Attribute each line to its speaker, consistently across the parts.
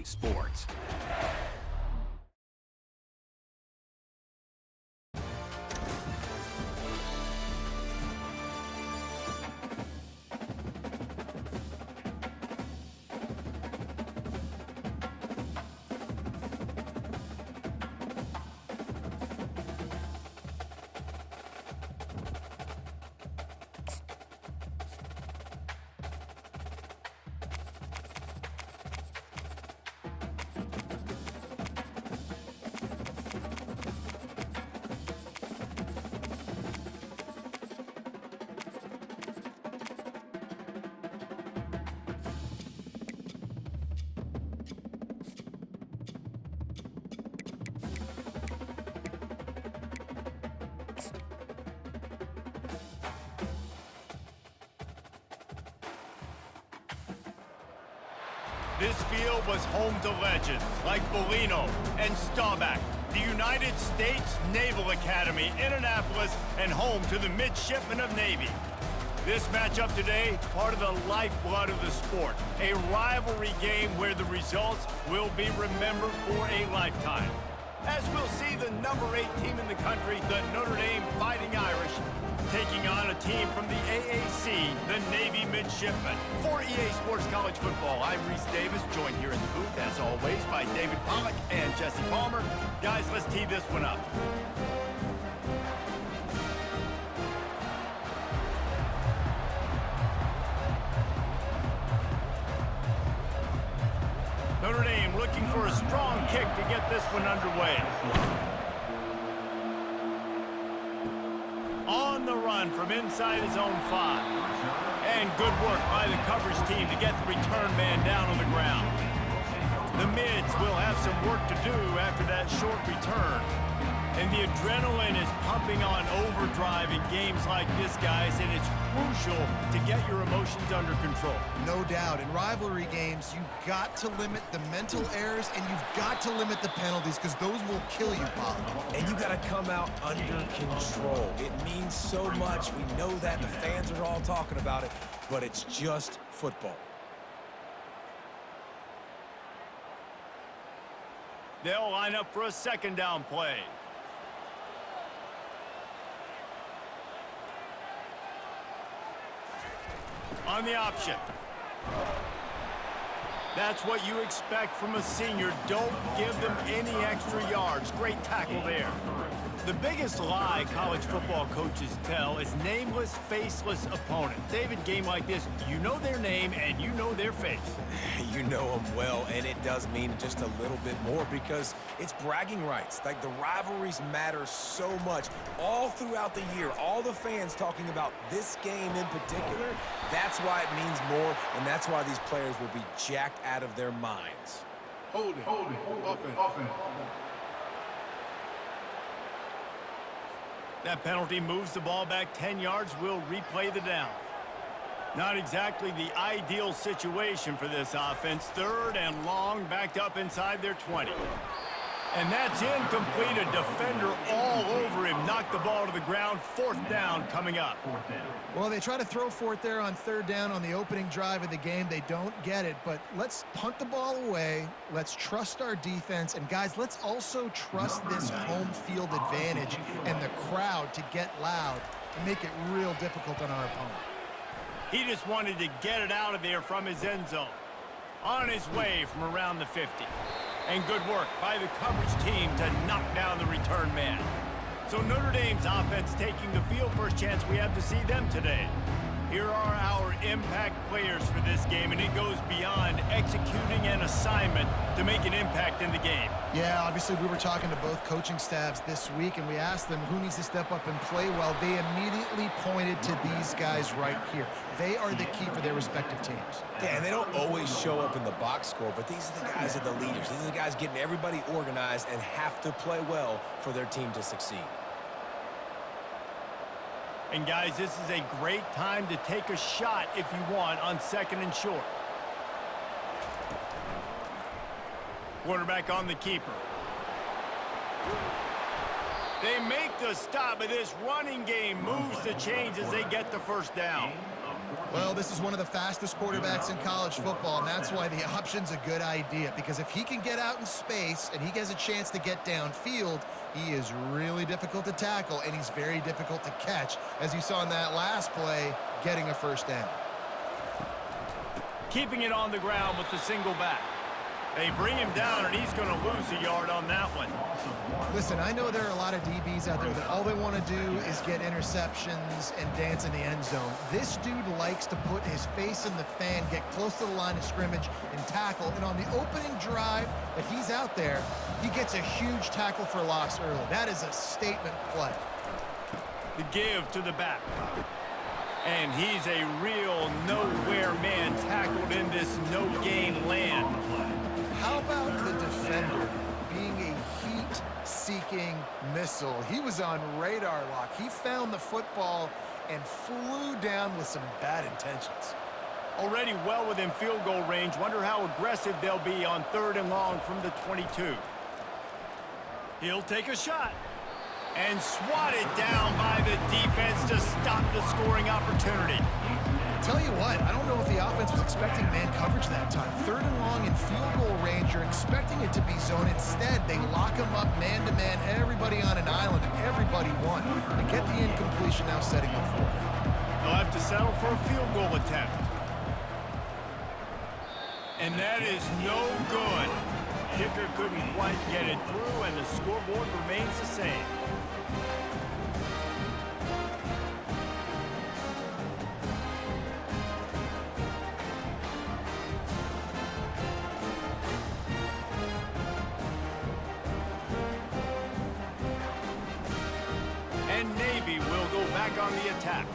Speaker 1: sports. This field was home to legends like Bellino and Staubach, the United States Naval Academy in Annapolis, and home to the Midshipmen of Navy. This matchup today, part of the lifeblood of the sport, a rivalry game where the results will be remembered for a lifetime. As we'll see the number 8 team in the country, the Notre Dame Fighting Irish, taking on a team from the AAC, the Navy Midshipmen. For EA Sports College Football, I'm Reese Davis, joined here in the booth, as always, by David Pollack and Jesse Palmer. Guys, let's tee this one up. Notre Dame looking for a strong kick to get this one underway. On the run from inside his own 5. And good work by the coverage team to get the return man down on the ground. The mids will have some work to do after that short return. And the adrenaline is pumping on overdrive in games like this, guys, and it's crucial to get your emotions under control.
Speaker 2: No doubt. In rivalry games, you've got to limit the mental errors and you've got to limit the penalties because those will kill you, Bob.
Speaker 3: And you got to come out under control. It means so much. We know that. The fans are all talking about it, but it's just football.
Speaker 1: They'll line up for a second down play. On the option. That's what you expect from a senior. Don't give them any extra yards. Great tackle there. The biggest lie college football coaches tell is nameless, faceless opponent. David, game like this, you know their name and you know their face.
Speaker 3: You know them well, and it does mean just a little bit more because it's bragging rights. Like, the rivalries matter so much all throughout the year. All the fans talking about this game in particular, that's why it means more, and that's why these players will be jacked out of their minds.
Speaker 4: Hold it, offense.
Speaker 1: That penalty moves the ball back 10 yards. We'll replay the down. Not exactly the ideal situation for this offense. 3rd and long, backed up inside their 20. And that's incomplete. A defender all over him. Knocked the ball to the ground. 4th down coming up.
Speaker 2: Well, they try to throw for it there on 3rd down on the opening drive of the game. They don't get it, but let's punt the ball away. Let's trust our defense. And, guys, let's also trust this home field advantage and the crowd to get loud and make it real difficult on our opponent.
Speaker 1: He just wanted to get it out of there from his end zone. On his way from around the 50. And good work by the coverage team to knock down the return man. So Notre Dame's offense taking the field. First chance we have to see them today. Here are our impact players for this game, and it goes beyond executing an assignment to make an impact in the game.
Speaker 2: Yeah, obviously we were talking to both coaching staffs this week, and we asked them who needs to step up and play well. They immediately pointed to these guys right here. They are the key for their respective teams.
Speaker 3: Yeah, and they don't always show up in the box score, but these are the guys that are the leaders. These are the guys getting everybody organized and have to play well for their team to succeed.
Speaker 1: And, guys, this is a great time to take a shot if you want on 2nd and short. Quarterback on the keeper. They make the stop, but this running game moves the chains as they get the first down.
Speaker 2: Well, this is one of the fastest quarterbacks in college football, and that's why the option's a good idea, because if he can get out in space and he has a chance to get downfield, he is really difficult to tackle, and he's very difficult to catch, as you saw in that last play, getting a first down.
Speaker 1: Keeping it on the ground with the single back. They bring him down, and he's going to lose a yard on that one.
Speaker 2: Listen, I know there are a lot of DBs out there that all they want to do is get interceptions and dance in the end zone. This dude likes to put his face in the fan, get close to the line of scrimmage, and tackle. And on the opening drive that he's out there, he gets a huge tackle for loss early. That is a statement play.
Speaker 1: The give to the back. And he's a real nowhere man tackled in this no-gain land.
Speaker 2: How about the defender being a heat-seeking missile? He was on radar lock. He found the football and flew down with some bad intentions.
Speaker 1: Already well within field goal range. Wonder how aggressive they'll be on 3rd and long from the 22. He'll take a shot. And swatted down by the defense to stop the scoring opportunity.
Speaker 2: Tell you what, I don't know if the offense was expecting man coverage that time. 3rd and long in field goal range, you're expecting it to be zone. Instead, they lock him up man-to-man, everybody on an island, and everybody won. They get the incompletion, now setting up 4th.
Speaker 1: They'll have to settle for a field goal attempt. And that is no good. Kicker couldn't quite get it through, and the scoreboard remains the same. And Navy will go back on the attack.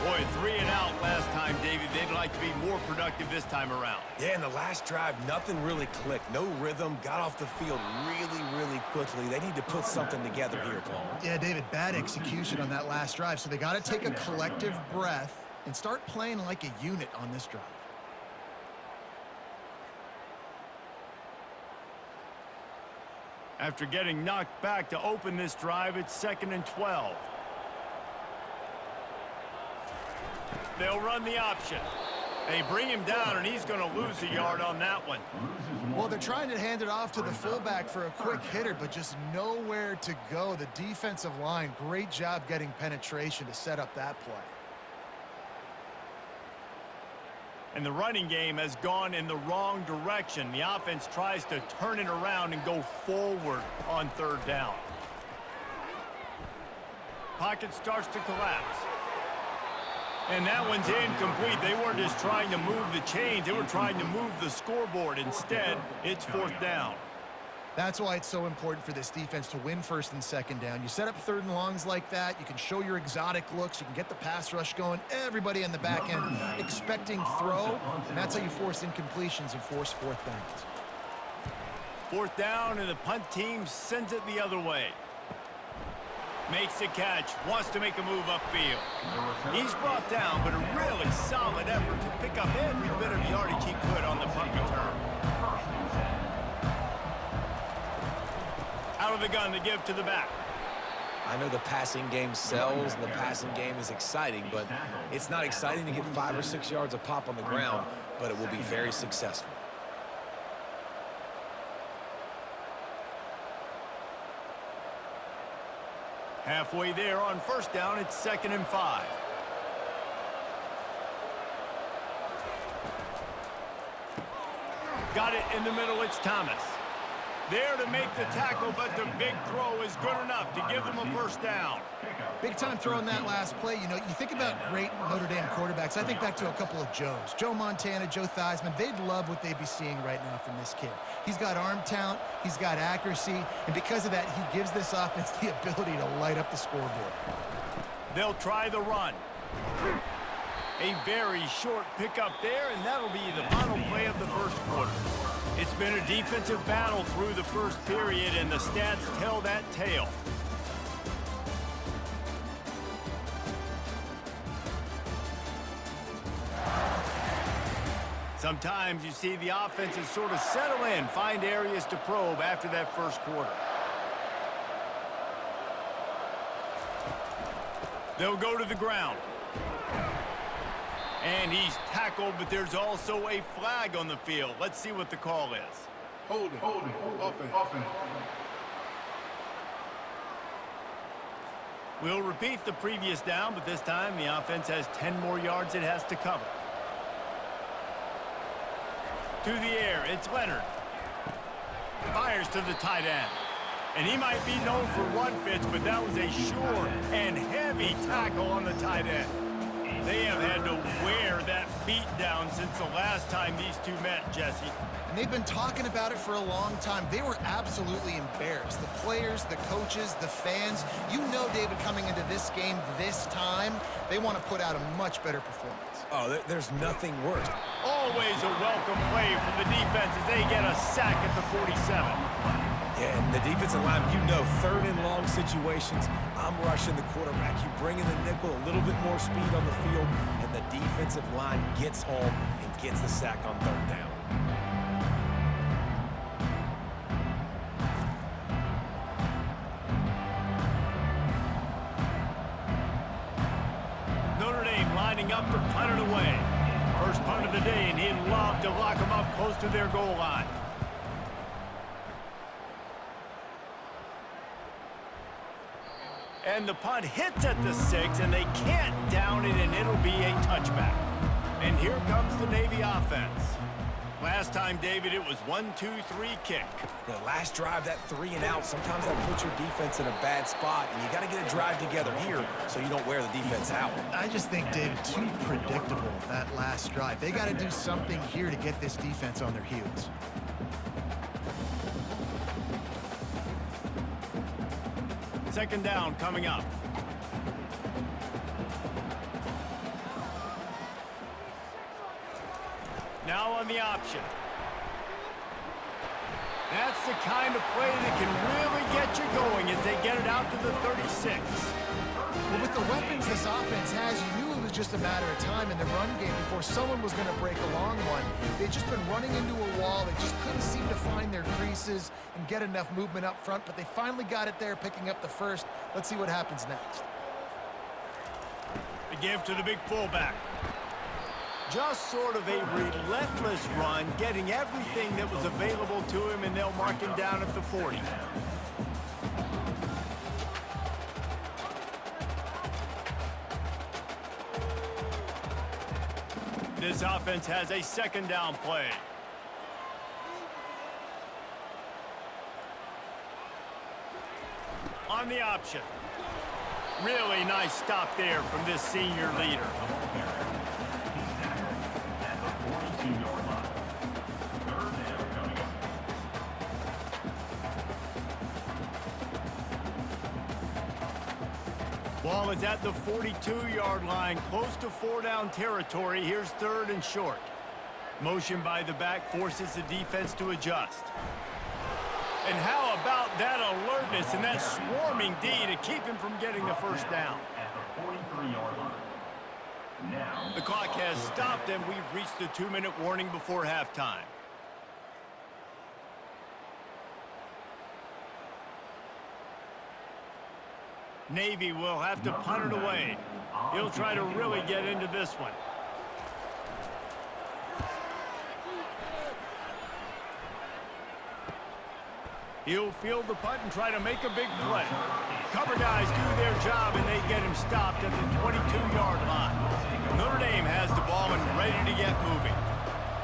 Speaker 1: Boy, 3 and out last time, Davey. They'd like to be more productive this time around.
Speaker 3: Yeah, in the last drive, nothing really clicked. No rhythm, got off the field really quickly. They need to put something together here, Paul.
Speaker 2: Yeah, David, bad execution on that last drive, so they got to take a collective breath and start playing like a unit on this drive.
Speaker 1: After getting knocked back to open this drive, it's 2nd and 12. They'll run the option. They bring him down, and he's going to lose a yard on that one.
Speaker 2: Well, they're trying to hand it off to the fullback for a quick hitter, but just nowhere to go. The defensive line, great job getting penetration to set up that play.
Speaker 1: And the running game has gone in the wrong direction. The offense tries to turn it around and go forward on 3rd down. Pocket starts to collapse. And that one's incomplete. They weren't just trying to move the chains. They were trying to move the scoreboard. Instead, it's 4th down.
Speaker 2: That's why it's so important for this defense to win 1st and 2nd down. You set up 3rd and longs like that. You can show your exotic looks. You can get the pass rush going. Everybody on the back end expecting throw. And that's how you force incompletions and force 4th downs.
Speaker 1: 4th down, and the punt team sends it the other way. Makes the catch, wants to make a move upfield. He's brought down, but a really solid effort to pick up every bit of yardage he could on the punt return. Out of the gun to give to the back.
Speaker 3: I know the passing game sells and the passing game is exciting, but it's not exciting to get 5 or 6 yards a pop on the ground, but it will be very successful.
Speaker 1: Halfway there on 1st down, it's 2nd and 5. Got it in the middle, it's Thomas. There to make the tackle, but the big throw is good enough to give them a 1st down.
Speaker 2: Big time throw in that last play. You know, you think about great Notre Dame quarterbacks. I think back to a couple of Joes. Joe Montana, Joe Theismann. They'd love what they'd be seeing right now from this kid. He's got arm talent. He's got accuracy. And because of that, he gives this offense the ability to light up the scoreboard.
Speaker 1: They'll try the run. A very short pickup there, and that'll be the final play of the 1st quarter. It's been a defensive battle through the 1st period, and the stats tell that tale. Sometimes you see the offenses sort of settle in, find areas to probe after that 1st quarter. They'll go to the ground. And he's tackled, but there's also a flag on the field. Let's see what the call is.
Speaker 4: Holding, offense.
Speaker 1: We'll repeat the previous down, but this time the offense has 10 more yards it has to cover. To the air, it's Leonard. Fires to the tight end. And he might be known for run fits, but that was a sure and heavy tackle on the tight end. They have had to wear that beat down since the last time these two met, Jesse.
Speaker 2: And they've been talking about it for a long time. They were absolutely embarrassed. The players, the coaches, the fans. You know, David, coming into this game this time, they want to put out a much better performance.
Speaker 3: Oh, there's nothing worse.
Speaker 1: Always a welcome play from the defense as they get a sack at the 47.
Speaker 3: Yeah, and the defensive line, you know, third and long situations, I'm rushing the quarterback. You bring in the nickel, a little bit more speed on the field, and the defensive line gets home and gets the sack on third down.
Speaker 1: Notre Dame lining up to punt it away. First punt of the day, and he'd love to lock them up close to their goal line. And the punt hits at the 6, and they can't down it, and it'll be a touchback. And here comes the Navy offense. Last time, David, it was 1-2-3 kick.
Speaker 3: The last drive, that 3 and out, sometimes that puts your defense in a bad spot, and you got to get a drive together here so you don't wear the defense out.
Speaker 2: I just think, David, too predictable, that last drive. They got to do something here to get this defense on their heels.
Speaker 1: Second down coming up. Now on the option. That's the kind of play that can really get you going as they get it out to the 36.
Speaker 2: Well, with the weapons this offense has, you knew it was just a matter of time in the run game before someone was going to break a long one. They've just been running into a wall. They just couldn't seem to find their creases and get enough movement up front, but they finally got it there, picking up the first. Let's see what happens next.
Speaker 1: The give to the big fullback. Just sort of a relentless run, getting everything that was available to him, and they'll mark him down at the 40. This offense has a second down play. On the option. Really nice stop there from this senior leader. Ball is at the 42-yard line, close to 4-down territory. Here's third and short. Motion by the back forces the defense to adjust. And how about that alertness and that swarming D to keep him from getting the first down? The clock has stopped, and we've reached the 2-minute warning before halftime. Navy will have to punt it away. He'll try to really get into this one. He'll field the punt and try to make a big play. Cover guys do their job, and they get him stopped at the 22-yard line. Notre Dame has the ball and ready to get moving.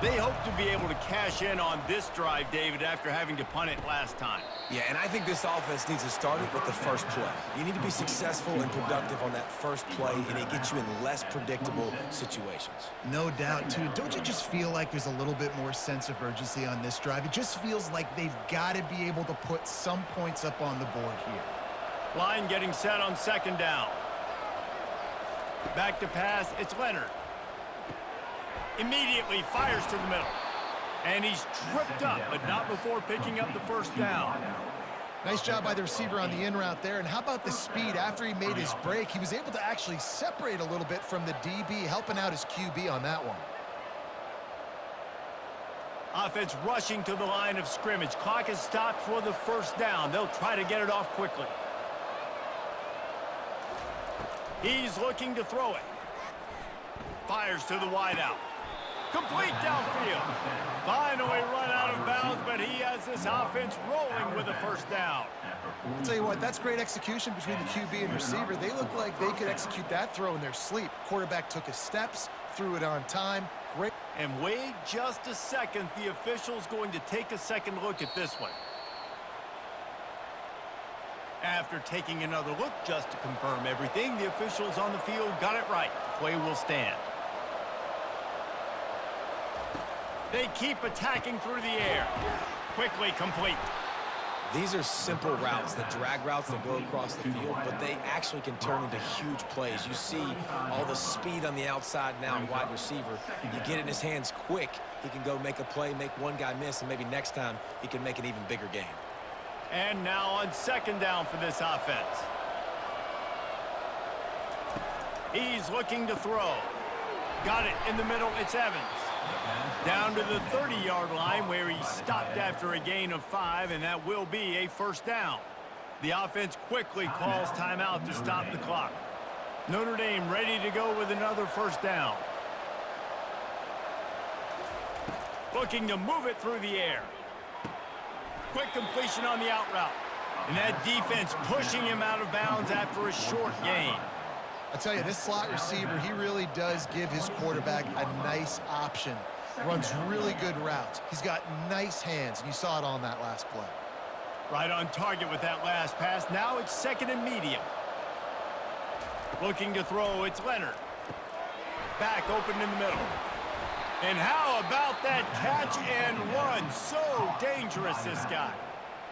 Speaker 1: They hope to be able to cash in on this drive, David, after having to punt it last time.
Speaker 3: Yeah, and I think this offense needs to start it with the first play. You need to be successful and productive on that first play, and it gets you in less predictable situations.
Speaker 2: No doubt, too. Don't you just feel like there's a little bit more sense of urgency on this drive? It just feels like they've got to be able to put some points up on the board here.
Speaker 1: Line getting set on second down. Back to pass, it's Leonard. Immediately fires to the middle. And he's tripped up, but not before picking up the first down.
Speaker 2: Nice job by the receiver on the in route there. And how about the speed? After he made his break, he was able to actually separate a little bit from the DB, helping out his QB on that one.
Speaker 1: Offense rushing to the line of scrimmage. Clock is stopped for the first down. They'll try to get it off quickly. He's looking to throw it. Fires to the wideout. Complete downfield. Finally run out of bounds, but he has this offense rolling with a first down.
Speaker 2: I'll tell you what, that's great execution between the QB and receiver. They look like they could execute that throw in their sleep. Quarterback took his steps, threw it on time. Great.
Speaker 1: And wait just a second. The official's going to take a second look at this one. After taking another look just to confirm everything, the officials on the field got it right. The play will stand. They keep attacking through the air. Quickly complete.
Speaker 3: These are simple routes, the drag routes that go across the field, but they actually can turn into huge plays. You see all the speed on the outside now, wide receiver. You get it in his hands quick, he can go make a play, make one guy miss, and maybe next time he can make an even bigger game.
Speaker 1: And now on second down for this offense. He's looking to throw. Got it in the middle. It's Evans. Down to the 30-yard line where he stopped after a gain of 5, and that will be a first down. The offense quickly calls timeout to stop the clock. Notre Dame ready to go with another first down. Looking to move it through the air. Quick completion on the out route. And that defense pushing him out of bounds after a short gain.
Speaker 2: I tell you, this slot receiver, he really does give his quarterback a nice option. Runs really good routes. He's got nice hands, and you saw it on that last play.
Speaker 1: Right on target with that last pass. Now it's second and medium. Looking to throw, it's Leonard. Back open in the middle. And how about that catch and run? So dangerous, this guy.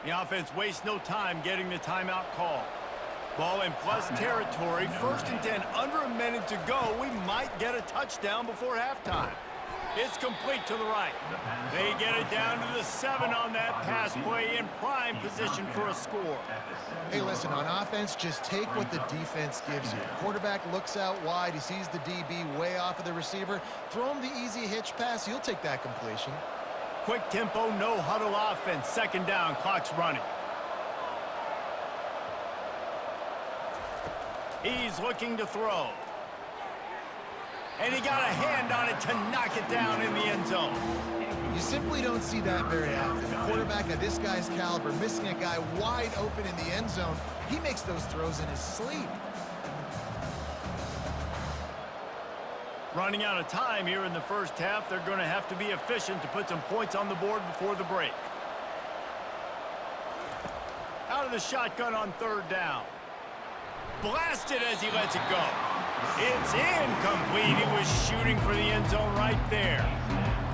Speaker 1: The offense wastes no time getting the timeout call. Ball in plus territory, 1st and 10, under a minute to go. We might get a touchdown before halftime. It's complete to the right. They get it down to the 7 on that pass play, in prime position for a score.
Speaker 2: Hey, listen, on offense, just take what the defense gives you. Quarterback looks out wide. He sees the DB way off of the receiver. Throw him the easy hitch pass. You'll take that completion.
Speaker 1: Quick tempo, no huddle offense. Second down, clock's running. He's looking to throw. And he got a hand on it to knock it down in the end zone.
Speaker 2: You simply don't see that very often. A quarterback of this guy's caliber missing a guy wide open in the end zone. He makes those throws in his sleep.
Speaker 1: Running out of time here in the first half. They're going to have to be efficient to put some points on the board before the break. Out of the shotgun on third down. Blasted as he lets it go. It's incomplete. He was shooting for the end zone right there.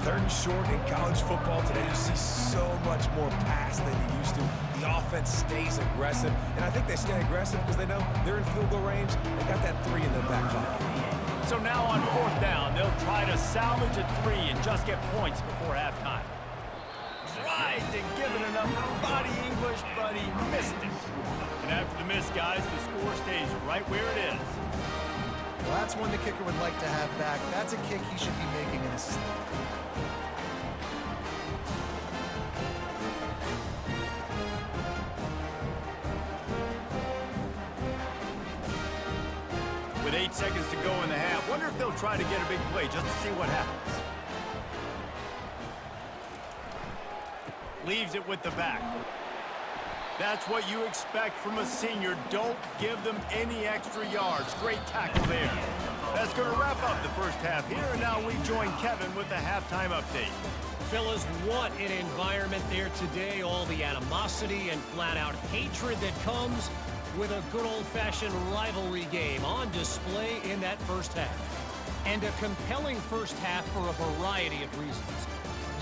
Speaker 3: 3rd and short in college football today. You see so much more pass than you used to. The offense stays aggressive, and I think they stay aggressive because they know they're in field goal range. They got that 3 in their back pocket.
Speaker 1: So now on 4th down, they'll try to salvage a 3 and just get points before halftime. Tried to give it enough body English, but he missed it. And after the miss, guys, the score stays right where it is.
Speaker 2: Well, that's one the kicker would like to have back. That's a kick he should be making in his sleep.
Speaker 1: With 8 seconds to go in the half, wonder if they'll try to get a big play just to see what happens. Leaves it with the back. That's what you expect from a senior. Don't give them any extra yards. Great tackle there. That's going to wrap up the first half here, and now we join Kevin with the halftime update.
Speaker 5: Fellas, what an environment there today. All the animosity and flat-out hatred that comes with a good old-fashioned rivalry game on display in that first half. And a compelling first half for a variety of reasons.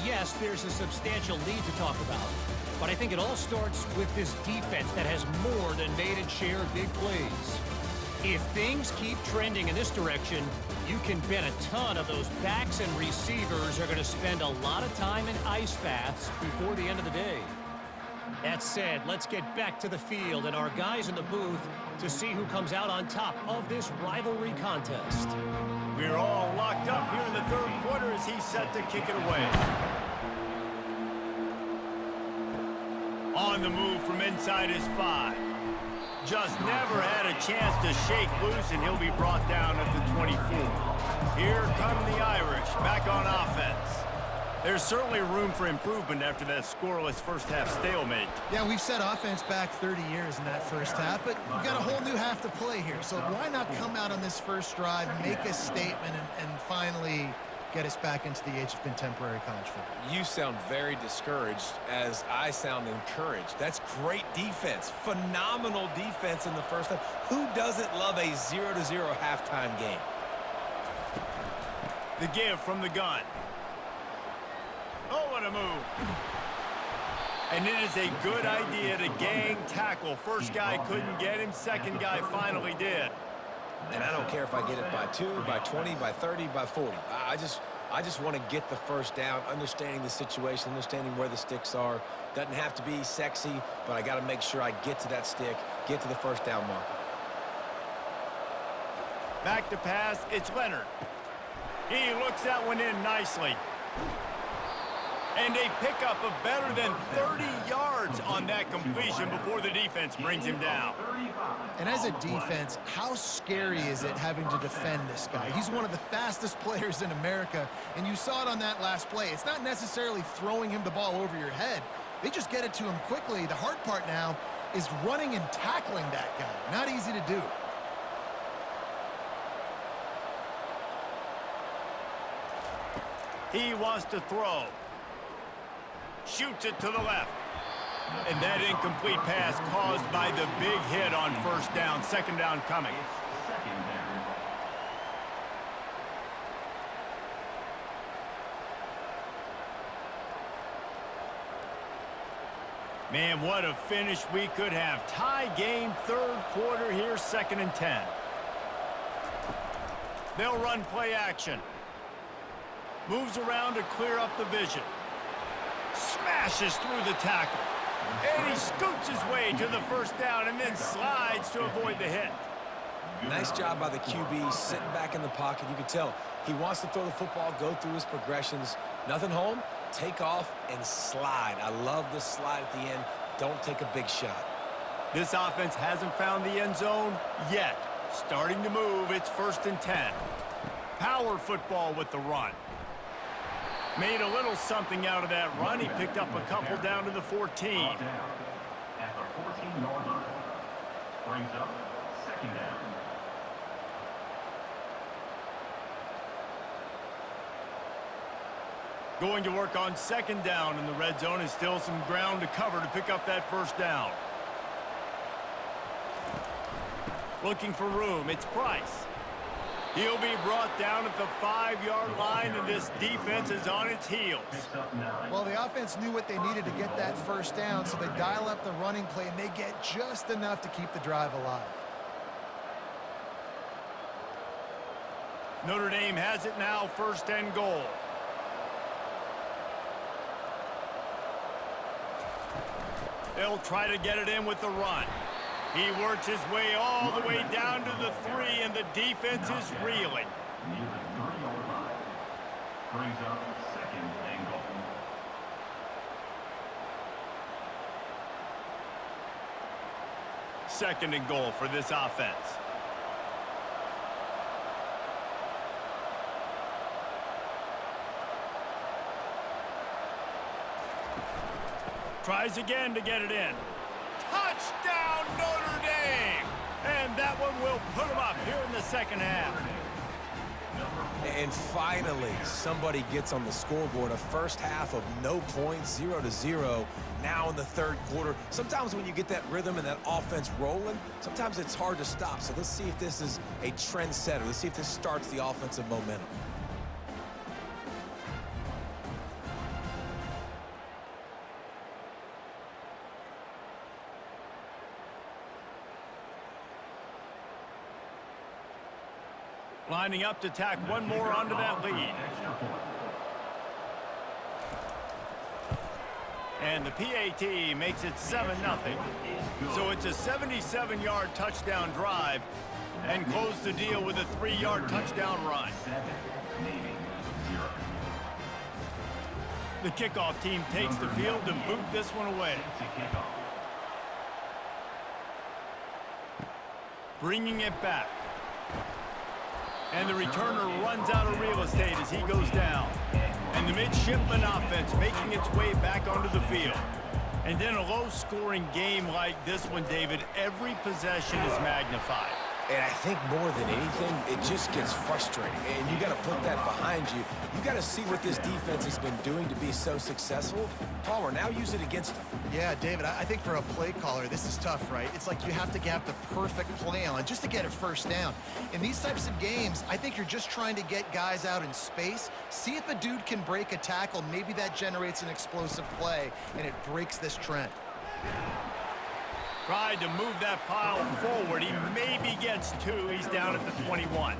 Speaker 5: Yes, there's a substantial lead to talk about, but I think it all starts with this defense that has more than made its share of big plays. If things keep trending in this direction, you can bet a ton of those backs and receivers are going to spend a lot of time in ice baths before the end of the day. That said, let's get back to the field and our guys in the booth to see who comes out on top of this rivalry contest.
Speaker 1: We're all locked up here in the third quarter as he's set to kick it away. On the move from inside his 5. Just never had a chance to shake loose, and he'll be brought down at the 24. Here come the Irish, back on offense. There's certainly room for improvement after that scoreless first-half stalemate.
Speaker 2: Yeah, we've set offense back 30 years in that first half, but we've got a whole new half to play here. So why not come out on this first drive, make a statement, and finally get us back into the age of contemporary college football?
Speaker 3: You sound very discouraged as I sound encouraged. That's great defense. Phenomenal defense in the first half. Who doesn't love a 0-0 halftime game?
Speaker 1: The give from the gun. Oh, what a move. And it is a good idea to gang tackle. First guy couldn't get him. Second guy finally did.
Speaker 3: And I don't care if I get it by 2, by 20, by 30, by 40. I just want to get the first down, understanding the situation, understanding where the sticks are. Doesn't have to be sexy, but I got to make sure I get to that stick, get to the first down marker.
Speaker 1: Back to pass, it's Leonard. He looks that one in nicely. And a pickup of better than 30 yards on that completion before the defense brings him down.
Speaker 2: And as a defense, how scary is it having to defend this guy? He's one of the fastest players in America, and you saw it on that last play. It's not necessarily throwing him the ball over your head. They just get it to him quickly. The hard part now is running and tackling that guy. Not easy to do.
Speaker 1: He wants to throw. Shoots it to the left. And that incomplete pass caused by the big hit on first down. Second down coming. Man, what a finish we could have. Tie game, third quarter here, 2nd and 10. They'll run play action. Moves around to clear up the vision. Smashes through the tackle. And he scoots his way to the first down and then slides to avoid the hit.
Speaker 3: Nice job by the QB sitting back in the pocket. You can tell he wants to throw the football, go through his progressions. Nothing home, take off and slide. I love this slide at the end. Don't take a big shot.
Speaker 1: This offense hasn't found the end zone yet. Starting to move, it's 1st and 10. Power football with the run. Made a little something out of that run. He picked up a couple down to the 14.
Speaker 6: At the 14-yard line. Brings up 2nd down.
Speaker 1: Going to work on 2nd down in the red zone is still some ground to cover to pick up that first down. Looking for room, it's Price. He'll be brought down at the 5-yard line, and this defense is on its heels.
Speaker 2: Well, the offense knew what they needed to get that first down, so they dial up the running play, and they get just enough to keep the drive alive.
Speaker 1: Notre Dame has it now, 1st and goal. They'll try to get it in with the run. He works his way all the way down to the 3, and the defense is reeling.
Speaker 6: Near the 3-yard line. Brings up 2nd and goal.
Speaker 1: Second and goal for this offense. Tries again to get it in. Touchdown, Notre Dame! And that one will put them up here in the 2nd half.
Speaker 3: And finally, somebody gets on the scoreboard. A first half of no points, 0-0. Now in the 3rd quarter. Sometimes when you get that rhythm and that offense rolling, sometimes it's hard to stop. So let's see if this is a trend setter. Let's see if this starts the offensive momentum.
Speaker 1: Lining up to tack one more onto that lead. And the PAT makes it 7-0. So it's a 77-yard touchdown drive and close the deal with a 3-yard touchdown run. The kickoff team takes the field to boot this one away. Bringing it back. And the returner runs out of real estate as he goes down. And the midshipman offense making its way back onto the field. And in a low-scoring game like this one, David, every possession is magnified.
Speaker 3: And I think more than anything, it just gets frustrating. And you got to put that behind you. You got to see what this defense has been doing to be so successful. Palmer, now use it against them.
Speaker 2: Yeah, David, I think for a play caller, this is tough, right? It's like you have to have the perfect play on just to get a first down. In these types of games, I think you're just trying to get guys out in space, see if a dude can break a tackle. Maybe that generates an explosive play, and it breaks this trend.
Speaker 1: Tried to move that pile forward. He maybe gets two. He's down at the 21.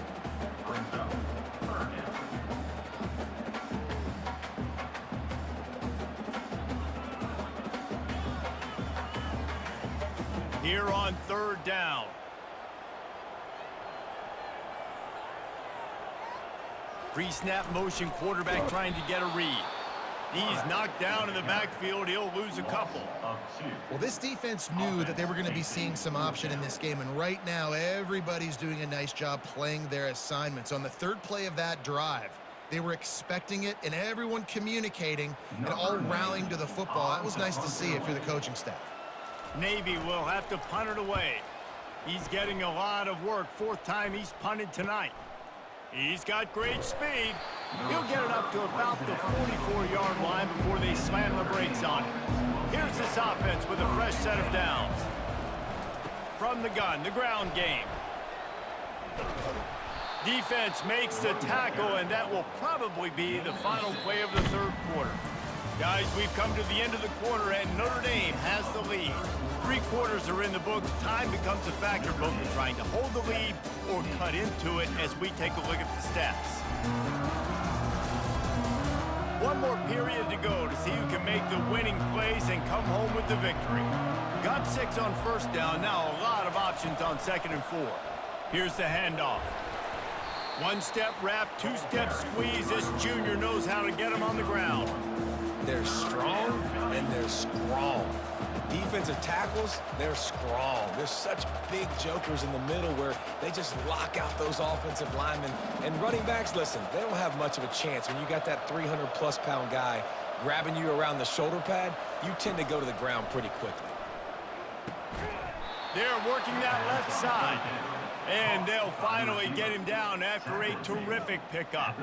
Speaker 1: Here on third down. Pre-snap motion, quarterback trying to get a read. He's knocked down in the backfield. He'll lose a couple.
Speaker 2: Well, this defense knew that they were going to be seeing some option in this game, and right now everybody's doing a nice job playing their assignments. On the third play of that drive, they were expecting it, and everyone communicating and all rallying to the football. That was nice to see if you're the coaching staff.
Speaker 1: Navy will have to punt it away. He's getting a lot of work. Fourth time he's punted tonight. He's got great speed. He'll get it up to about the 44-yard line before they slam the brakes on it. Here's this offense with a fresh set of downs. From the gun, the ground game. Defense makes the tackle, and that will probably be the final play of the third quarter. Guys, we've come to the end of the quarter, and Notre Dame has the lead. 3 quarters are in the books. Time becomes a factor, both in trying to hold the lead or cut into it as we take a look at the stats. One more period to go to see who can make the winning plays and come home with the victory. Got 6 on first down. Now a lot of options on 2nd and 4. Here's the handoff. 1-step wrap, 2-step squeeze. This junior knows how to get him on the ground.
Speaker 3: They're strong and they're strong. Defensive tackles, they're strong. There's such big jokers in the middle where they just lock out those offensive linemen. And running backs, listen, they don't have much of a chance. When you got that 300-plus pound guy grabbing you around the shoulder pad, you tend to go to the ground pretty quickly.
Speaker 1: They're working that left side. And they'll finally get him down after a terrific pickup.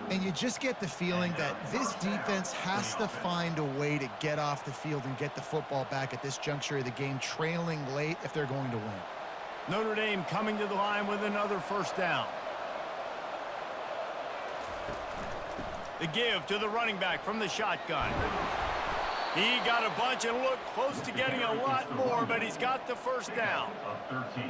Speaker 2: And you just get the feeling that this defense has to find a way to get off the field and get the football back at this juncture of the game, trailing late if they're going to win.
Speaker 1: Notre Dame coming to the line with another first down. The give to the running back from the shotgun. He got a bunch and looked close to getting a lot more, but he's got the first down.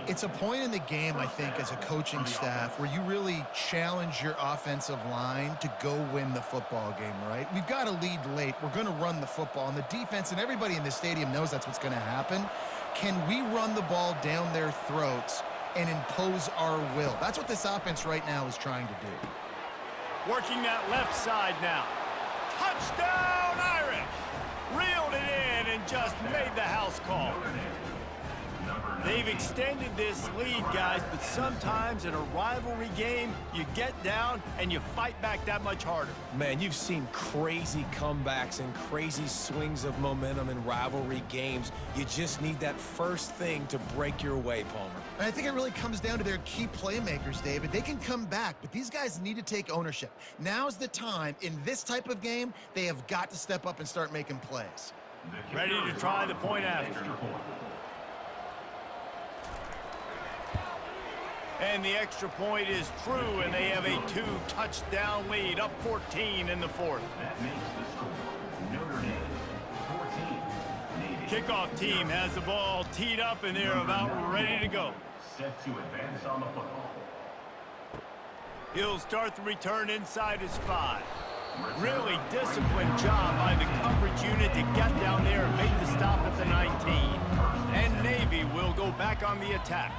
Speaker 2: It's a point in the game, I think, as a coaching staff where you really challenge your offensive line to go win the football game, right? We've got to lead late. We're going to run the football. And the defense and everybody in the stadium knows that's what's going to happen. Can we run the ball down their throats and impose our will? That's what this offense right now is trying to do.
Speaker 1: Working that left side now. Touchdown, Irish! Reeled it in and just made the house call. They've extended this lead, guys, but sometimes in a rivalry game, you get down and you fight back that much harder.
Speaker 3: Man, you've seen crazy comebacks and crazy swings of momentum in rivalry games. You just need that first thing to break your way, Palmer.
Speaker 2: And I think it really comes down to their key playmakers, David. They can come back, but these guys need to take ownership. Now's the time. In this type of game, they have got to step up and start making plays.
Speaker 1: Ready to try the point after. And the extra point is true, and they have a 2-touchdown lead, up 14 in the fourth.
Speaker 6: That makes the score Notre Dame 14. Navy
Speaker 1: Kickoff team has the ball teed up, and they're about ready to go.
Speaker 6: set to advance on the football.
Speaker 1: He'll start the return inside his 5. Really disciplined job by the coverage unit to get down there and make the stop at the 19. And Navy will go back on the attack.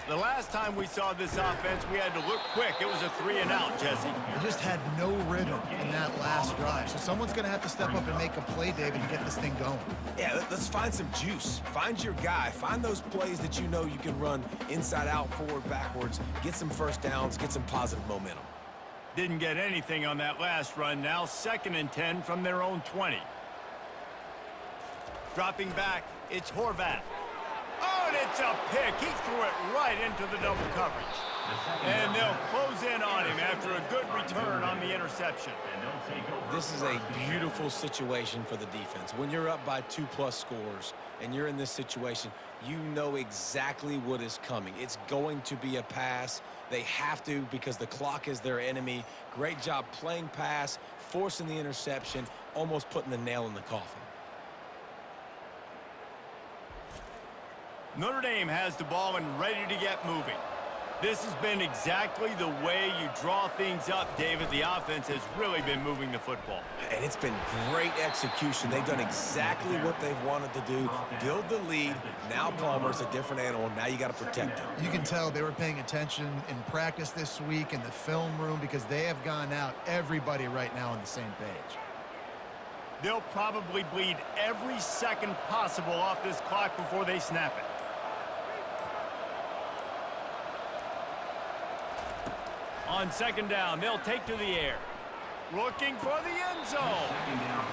Speaker 1: The last time we saw this offense, we had to look quick. It was a 3-and-out, Jesse.
Speaker 2: They just had no rhythm in that last drive. So someone's going to have to step up and make a play, David, and get this thing going.
Speaker 3: Yeah, let's find some juice. Find your guy. Find those plays that you know you can run inside out, forward, backwards. Get some first downs. Get some positive momentum.
Speaker 1: Didn't get anything on that last run. Now 2nd and 10 from their own 20. Dropping back, it's Horvath. Oh, and it's a pick. He threw it right into the double coverage. And they'll close in on him after a good return on the interception.
Speaker 3: This is a beautiful situation for the defense. When you're up by 2+ scores and you're in this situation, you know exactly what is coming. It's going to be a pass. They have to because the clock is their enemy. Great job playing pass, forcing the interception, almost putting the nail in the coffin.
Speaker 1: Notre Dame has the ball and ready to get moving. This has been exactly the way you draw things up, David. The offense has really been moving the football.
Speaker 3: And it's been great execution. They've done exactly what they've wanted to do. Build the lead. Now Palmer's a different animal. Now you got to protect him.
Speaker 2: You can tell they were paying attention in practice this week in the film room because they have gone out, everybody right now on the same page.
Speaker 1: They'll probably bleed every second possible off this clock before they snap it. On 2nd down, they'll take to the air. Looking for the end zone.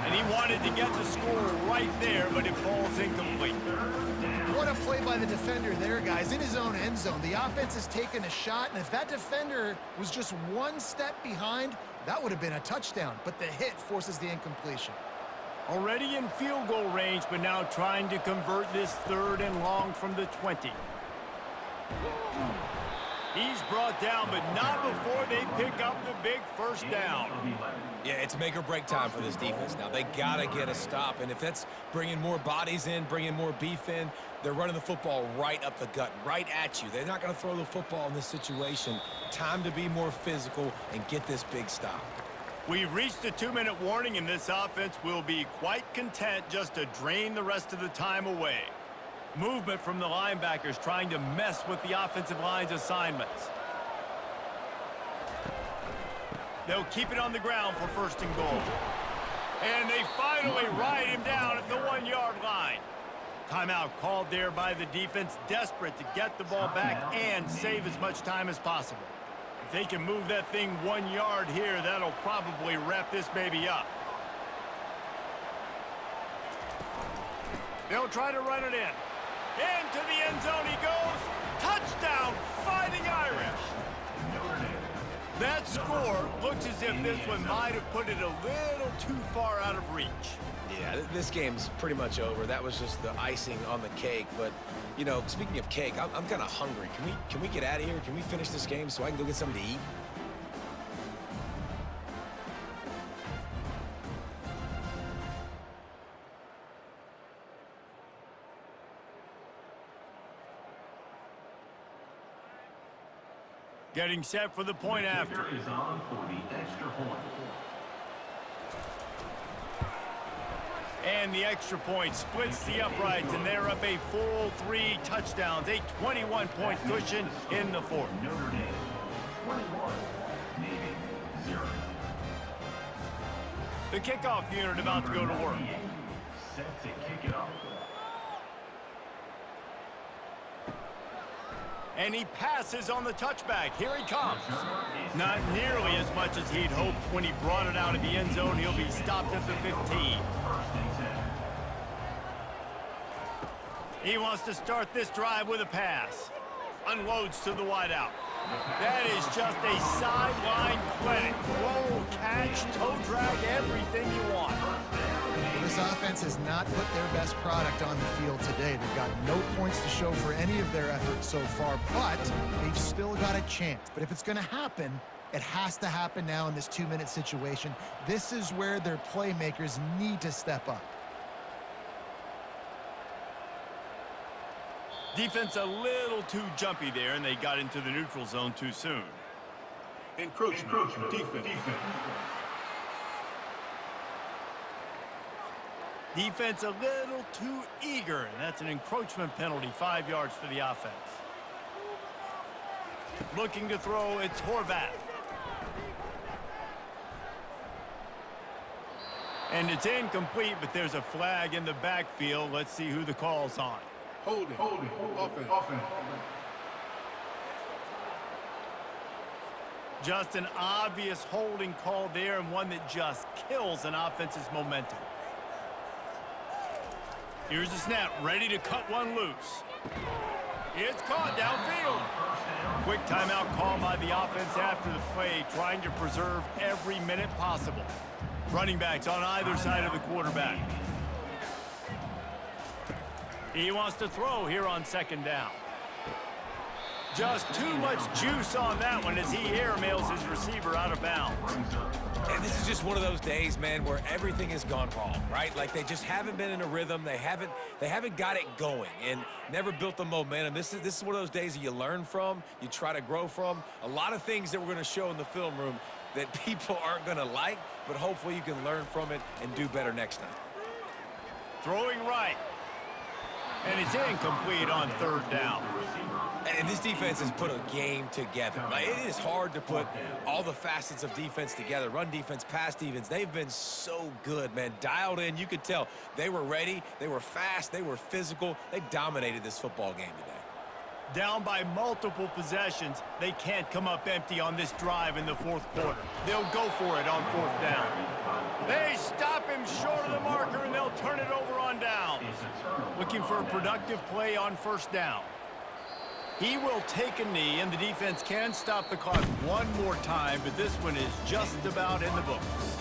Speaker 1: And he wanted to get the score right there, but it falls incomplete.
Speaker 2: What a play by the defender there, guys. In his own end zone, the offense has taken a shot, and if that defender was just one step behind, that would have been a touchdown. But the hit forces the incompletion.
Speaker 1: Already in field goal range, but now trying to convert this 3rd and long from the 20. He's brought down, but not before they pick up the big first down.
Speaker 3: Yeah, it's make or break time for this defense now. They got to get a stop, and if that's bringing more bodies in, bringing more beef in, they're running the football right up the gut, right at you. They're not going to throw the football in this situation. Time to be more physical and get this big stop.
Speaker 1: We've reached the 2-minute warning, and this offense will be quite content just to drain the rest of the time away. Movement from the linebackers trying to mess with the offensive line's assignments. They'll keep it on the ground for 1st and goal. And they finally ride him down at the 1-yard line. Timeout called there by the defense, desperate to get the ball back and save as much time as possible. If they can move that thing 1 yard here, that'll probably wrap this baby up. They'll try to run it in. Into the end zone he goes. Touchdown, Fighting Irish. That score looks as if this one might have put it a little too far out of reach.
Speaker 3: Yeah, this game's pretty much over. That was just the icing on the cake. But, you know, speaking of cake, I'm kind of hungry. Can we get out of here? Can we finish this game so I can go get something to eat?
Speaker 1: Getting set for the point after.
Speaker 6: Is on for the extra point.
Speaker 1: And the extra point splits the uprights, and they're up a full 3 touchdowns, a 21-point cushion in the 4th.
Speaker 6: Notre Dame 21, Navy 0.
Speaker 1: The kickoff unit about to go to work.
Speaker 6: Set to kick it off.
Speaker 1: And he passes on the touchback. Here he comes. Not nearly as much as he'd hoped when he brought it out of the end zone. He'll be stopped at the 15. He wants to start this drive with a pass. Unloads to the wideout. That is just a sideline clinic. Throw, catch, toe drag, everything you want.
Speaker 2: This offense has not put their best product on the field today. They've got no points to show for any of their efforts so far, but they've still got a chance. But if it's going to happen, it has to happen now in this 2-minute situation. This is where their playmakers need to step up.
Speaker 1: Defense a little too jumpy there, and they got into the neutral zone too soon.
Speaker 4: Encroachment. Defense.
Speaker 1: Defense a little too eager, and that's an encroachment penalty, 5 yards for the offense. Looking to throw, it's Horvath. And it's incomplete, but there's a flag in the backfield. Let's see who the call's on.
Speaker 4: Holding. Offense.
Speaker 1: Just an obvious holding call there, and one that just kills an offense's momentum. Here's the snap, ready to cut one loose. It's caught downfield. Quick timeout call by the offense after the play, trying to preserve every minute possible. Running backs on either side of the quarterback. He wants to throw here on second down. Just too much juice on that one as he airmails his receiver out of bounds.
Speaker 3: And this is just one of those days, man, where everything has gone wrong, right? Like they just haven't been in a rhythm. They haven't got it going and never built the momentum. This is one of those days that you learn from, you try to grow from. A lot of things that we're going to show in the film room that people aren't going to like, but hopefully you can learn from it and do better next time.
Speaker 1: Throwing right. And it's incomplete on third down.
Speaker 3: And this defense has put a game together. Like, it is hard to put all the facets of defense together. Run defense, pass defense. They've been so good, man. Dialed in. You could tell they were ready. They were fast. They were physical. They dominated this football game today.
Speaker 1: Down by multiple possessions, they can't come up empty on this drive in the fourth quarter. They'll go for it on fourth down. They stop him short of the marker, and they'll turn it over on downs. Looking for a productive play on first down. He will take a knee, and the defense can stop the clock one more time, but this one is just about in the books.